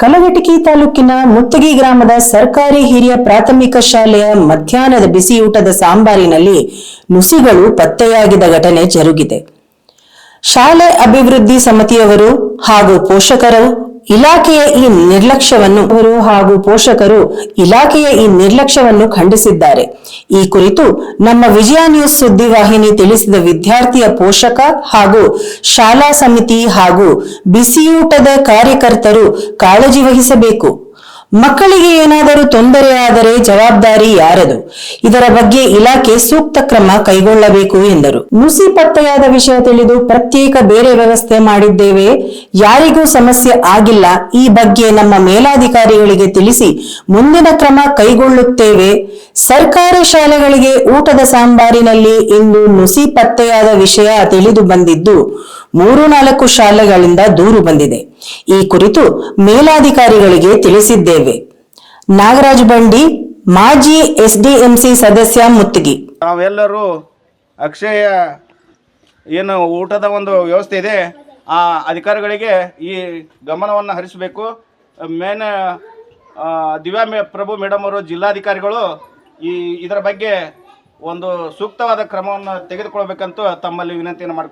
ಕಲಘಟಕಿ ತಾಲೂಕಿನ ಮುತ್ತಗಿ ಗ್ರಾಮದ ಸರ್ಕಾರಿ ಹಿರಿಯ ಪ್ರಾಥಮಿಕ ಶಾಲೆಯ ಮಧ್ಯಾಹ್ನದ ಬಿಸಿಯೂಟದ ಸಾಂಬಾರಿನಲ್ಲಿ ನುಸಿಗಳು ಪತ್ತೆಯಾಗಿದ್ದ ಘಟನೆ ಜರುಗಿದೆ. ಶಾಲೆ ಅಭಿವೃದ್ಧಿ ಸಮಿತಿಯವರು ಹಾಗೂ ಪೋಷಕರು ಇಲಾಖೆಯ ಈ ನಿರ್ಲಕ್ಷ್ಯವನ್ನು ಖಂಡಿಸಿದ್ದಾರೆ. ಈ ಕುರಿತು ನಮ್ಮ ವಿಜಯ ನ್ಯೂಸ್ ಸುದ್ದಿವಾಹಿನಿ ತಿಳಿಸಿದ ವಿದ್ಯಾರ್ಥಿಯ ಪೋಷಕ ಹಾಗೂ ಶಾಲಾ ಸಮಿತಿ ಹಾಗೂ ಬಿಸಿಯೂಟದ ಕಾರ್ಯಕರ್ತರು ಕಾಳಜಿ ವಹಿಸಬೇಕು. ಮಕ್ಕಳಿಗೆ ಏನಾದರೂ ತೊಂದರೆಯಾದರೆ ಜವಾಬ್ದಾರಿ ಯಾರದು? ಇದರ ಬಗ್ಗೆ ಇಲಾಖೆ ಸೂಕ್ತ ಕ್ರಮ ಕೈಗೊಳ್ಳಬೇಕು ಎಂದರು. ನುಸಿ ಪತ್ತೆಯಾದ ವಿಷಯ ತಿಳಿದು ಪ್ರತ್ಯೇಕ ಬೇರೆ ವ್ಯವಸ್ಥೆ ಮಾಡಿದ್ದೇವೆ. ಯಾರಿಗೂ ಸಮಸ್ಯೆ ಆಗಿಲ್ಲ. ಈ ಬಗ್ಗೆ ನಮ್ಮ ಮೇಲಾಧಿಕಾರಿಗಳಿಗೆ ತಿಳಿಸಿ ಮುಂದಿನ ಕ್ರಮ ಕೈಗೊಳ್ಳುತ್ತೇವೆ. ಸರ್ಕಾರಿ ಶಾಲೆಗಳಿಗೆ ಊಟದ ಸಾಂಬಾರಿನಲ್ಲಿ ಇಂದು ನುಸಿ ಪತ್ತೆಯಾದ ವಿಷಯ ತಿಳಿದು ಬಂದಿದ್ದು 3-4 ಶಾಲೆಗಳಿಂದ ದೂರು ಬಂದಿದೆ. ಈ ಕುರಿತು ಮೇಲಾಧಿಕಾರಿಗಳಿಗೆ ತಿಳಿಸಿದ್ದೇವೆ. ನಾಗರಾಜ್ ಬಂಡಿ, ಮಾಜಿ SDMC ಸದಸ್ಯ, ಮುತ್ತಗಿ. ನಾವೆಲ್ಲರೂ ಅಕ್ಷಯ ಏನು ಊಟದ ಒಂದು ವ್ಯವಸ್ಥೆ ಇದೆ, ಆ ಅಧಿಕಾರಿಗಳಿಗೆ ಈ ಗಮನವನ್ನು ಹರಿಸಬೇಕು. ಮೇನ್ ದಿವ್ಯಾ ಪ್ರಭು ಮೇಡಮ್ ಅವರು ಜಿಲ್ಲಾಧಿಕಾರಿಗಳು ಇದರ ಬಗ್ಗೆ ಒಂದು ಸೂಕ್ತವಾದ ಕ್ರಮವನ್ನು ತೆಗೆದುಕೊಳ್ಬೇಕಂತ ತಮ್ಮಲ್ಲಿ ವಿನಂತಿಯನ್ನು ಮಾಡ್ತಾರೆ.